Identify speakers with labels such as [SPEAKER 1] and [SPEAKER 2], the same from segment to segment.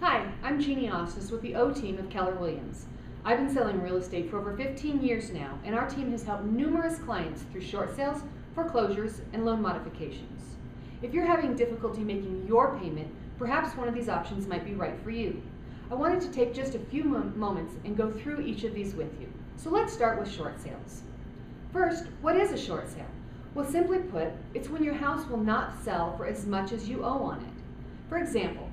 [SPEAKER 1] Hi, I'm Jeannie Ostis with the O team of Keller Williams. I've been selling real estate for over 15 years now, and our team has helped numerous clients through short sales, foreclosures, and loan modifications. If you're having difficulty making your payment, perhaps one of these options might be right for you. I wanted to take just a few moments and go through each of these with you. So let's start with short sales. First, what is a short sale? Well, simply put, it's when your house will not sell for as much as you owe on it. For example,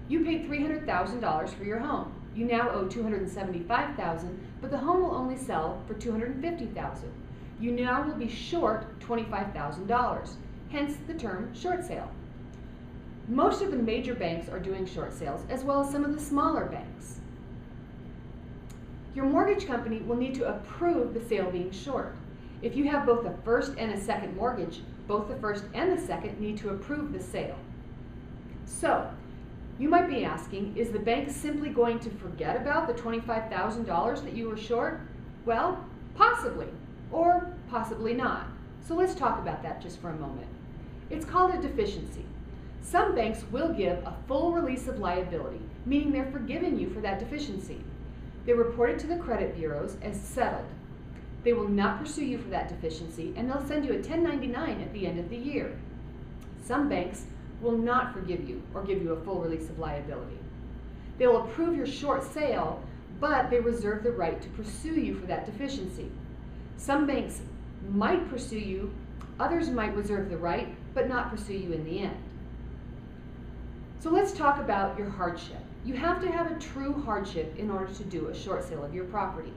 [SPEAKER 1] you paid $300,000 for your home. You now owe $275,000, but the home will only sell for $250,000. You now will be short $25,000, hence the term short sale. Most of the major banks are doing short sales, as well as some of the smaller banks. Your mortgage company will need to approve the sale being short. If you have both a first and a second mortgage, both the first and the second need to approve the sale. So, you might be asking, is the bank simply going to forget about the $25,000 that you were short? Well, possibly, or possibly not. So let's talk about that just for a moment. It's called a deficiency. Some banks will give a full release of liability, meaning they're forgiving you for that deficiency. They report it to the credit bureaus as settled. They will not pursue you for that deficiency, and they'll send you a 1099 at the end of the year. Some banks will not forgive you or give you a full release of liability. They will approve your short sale, but they reserve the right to pursue you for that deficiency. Some banks might pursue you, others might reserve the right, but not pursue you in the end. So let's talk about your hardship. You have to have a true hardship in order to do a short sale of your property.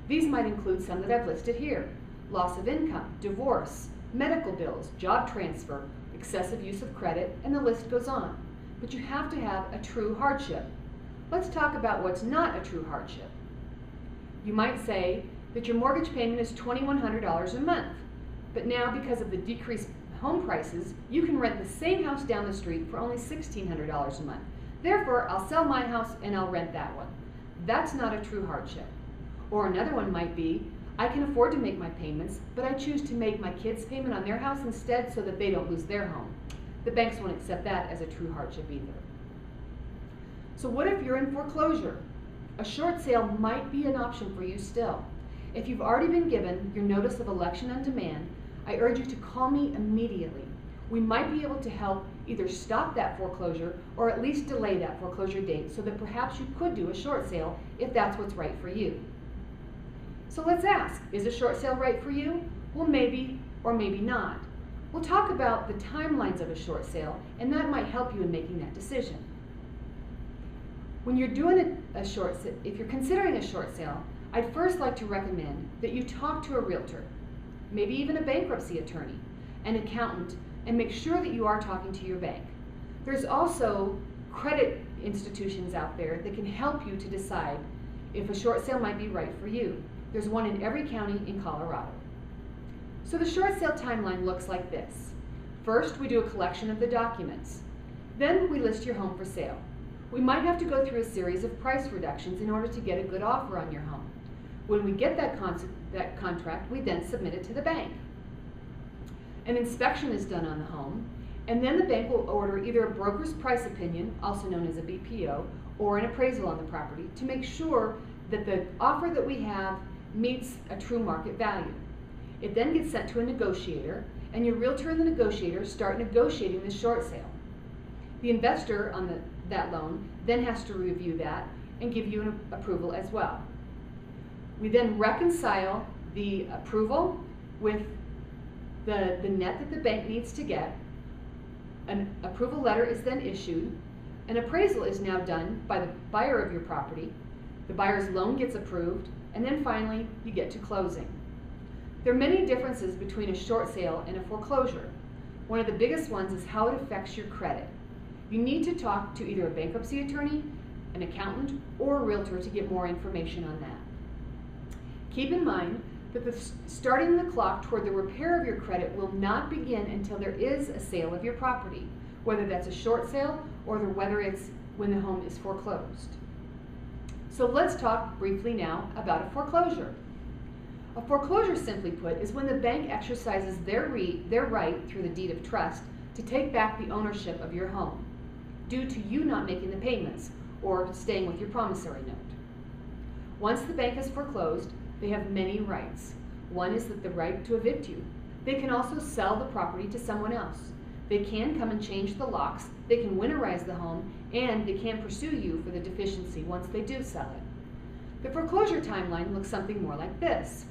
[SPEAKER 1] These might include some that I've listed here: loss of income, divorce, medical bills, job transfer, excessive use of credit, and the list goes on. But you have to have a true hardship. Let's talk about what's not a true hardship. You might say that your mortgage payment is $2,100 a month, but now because of the decreased home prices, you can rent the same house down the street for only $1,600 a month. Therefore, I'll sell my house and I'll rent that one. That's not a true hardship. Or another one might be, I can afford to make my payments, but I choose to make my kids' payment on their house instead so that they don't lose their home. The banks won't accept that as a true hardship either. So what if you're in foreclosure? A short sale might be an option for you still. If you've already been given your notice of election on demand, I urge you to call me immediately. We might be able to help either stop that foreclosure or at least delay that foreclosure date so that perhaps you could do a short sale if that's what's right for you. So let's ask, is a short sale right for you? Well, maybe or maybe not. We'll talk about the timelines of a short sale, and that might help you in making that decision. When you're doing if you're considering a short sale, I'd first like to recommend that you talk to a realtor, maybe even a bankruptcy attorney, an accountant, and make sure that you are talking to your bank. There's also credit institutions out there that can help you to decide if a short sale might be right for you. There's one in every county in Colorado. So the short sale timeline looks like this. First, we do a collection of the documents. Then we list your home for sale. We might have to go through a series of price reductions in order to get a good offer on your home. When we get that contract, we then submit it to the bank. An inspection is done on the home, and then the bank will order either a broker's price opinion, also known as a BPO, or an appraisal on the property to make sure that the offer that we have meets a true market value. It then gets sent to a negotiator, and your realtor and the negotiator start negotiating the short sale. The investor on that loan then has to review that and give you an approval as well. We then reconcile the approval with the net that the bank needs to get. An approval letter is then issued. An appraisal is now done by the buyer of your property. The buyer's loan gets approved, and then finally you get to closing. There are many differences between a short sale and a foreclosure. One of the biggest ones is how it affects your credit. You need to talk to either a bankruptcy attorney, an accountant, or a realtor to get more information on that. Keep in mind that starting the clock toward the repair of your credit will not begin until there is a sale of your property, whether that's a short sale or whether it's when the home is foreclosed. So let's talk briefly now about a foreclosure. A foreclosure, simply put, is when the bank exercises their right through the deed of trust to take back the ownership of your home due to you not making the payments, or staying with your promissory note. Once the bank has foreclosed, they have many rights. One is the right to evict you. They can also sell the property to someone else. They can come and change the locks, they can winterize the home, and they can pursue you for the deficiency once they do sell it. The foreclosure timeline looks something more like this.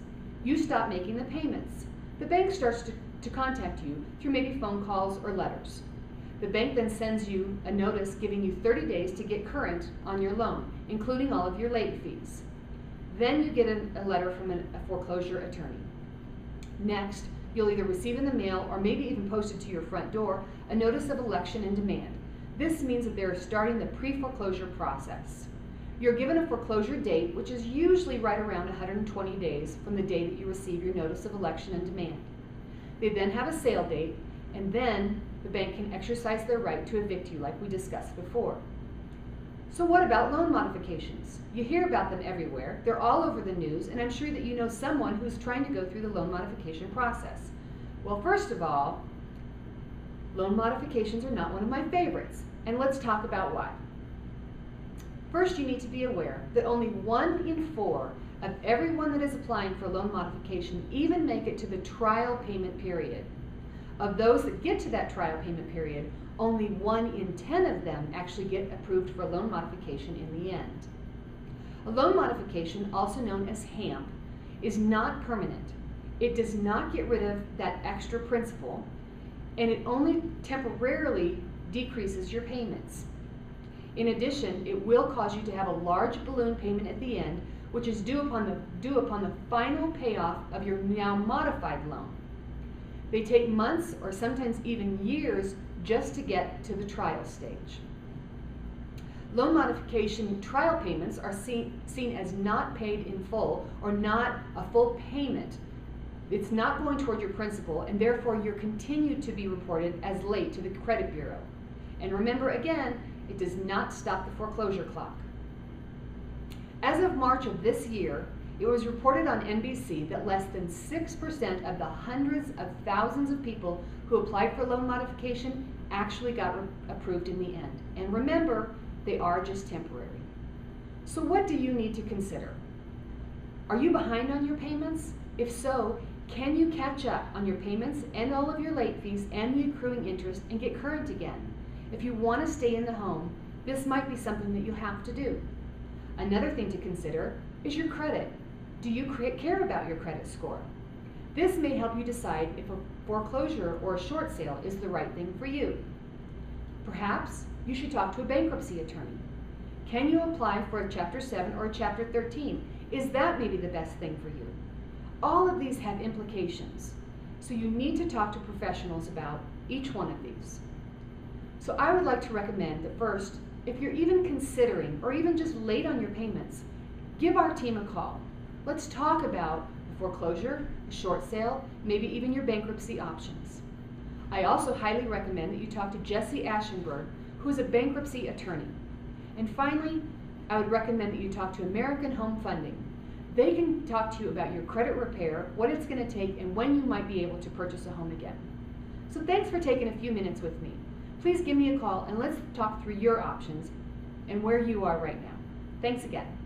[SPEAKER 1] You stop making the payments. The bank starts to contact you through maybe phone calls or letters. The bank then sends you a notice giving you 30 days to get current on your loan, including all of your late fees. Then you get a letter from a foreclosure attorney. Next, you'll either receive in the mail or maybe even posted to your front door a notice of election and demand. This means that they're starting the pre-foreclosure process. You're given a foreclosure date, which is usually right around 120 days from the day that you receive your notice of election and demand. They then have a sale date, and then the bank can exercise their right to evict you like we discussed before. So what about loan modifications? You hear about them everywhere. They're all over the news, and I'm sure that you know someone who's trying to go through the loan modification process. Well, first of all, loan modifications are not one of my favorites, and let's talk about why. First, you need to be aware that only 1 in 4 of everyone that is applying for loan modification even make it to the trial payment period. Of those that get to that trial payment period, only 1 in 10 of them actually get approved for a loan modification in the end. A loan modification, also known as HAMP, is not permanent. It does not get rid of that extra principal, and it only temporarily decreases your payments. In addition, it will cause you to have a large balloon payment at the end, which is due upon the final payoff of your now modified loan. They take months or sometimes even years just to get to the trial stage. Loan modification trial payments are seen as not paid in full or not a full payment. It's not going toward your principal, and therefore you're continued to be reported as late to the credit bureau. And remember again, it does not stop the foreclosure clock. As of March of this year, it was reported on NBC that less than 6% of the hundreds of thousands of people who applied for loan modification actually got approved in the end. And remember, they are just temporary. So what do you need to consider? Are you behind on your payments? If so, can you catch up on your payments and all of your late fees and the accruing interest and get current again? If you want to stay in the home, this might be something that you have to do. Another thing to consider is your credit. Do you care about your credit score? This may help you decide if a foreclosure or a short sale is the right thing for you. Perhaps you should talk to a bankruptcy attorney. Can you apply for a Chapter 7 or a Chapter 13? Is that maybe the best thing for you? All of these have implications, so you need to talk to professionals about each one of these. So I would like to recommend that first, if you're even considering or even just late on your payments, give our team a call. Let's talk about the foreclosure, the short sale, maybe even your bankruptcy options. I also highly recommend that you talk to Jesse Ashenberg, who is a bankruptcy attorney. And finally, I would recommend that you talk to American Home Funding. They can talk to you about your credit repair, what it's going to take, and when you might be able to purchase a home again. So thanks for taking a few minutes with me. Please give me a call and let's talk through your options and where you are right now. Thanks again.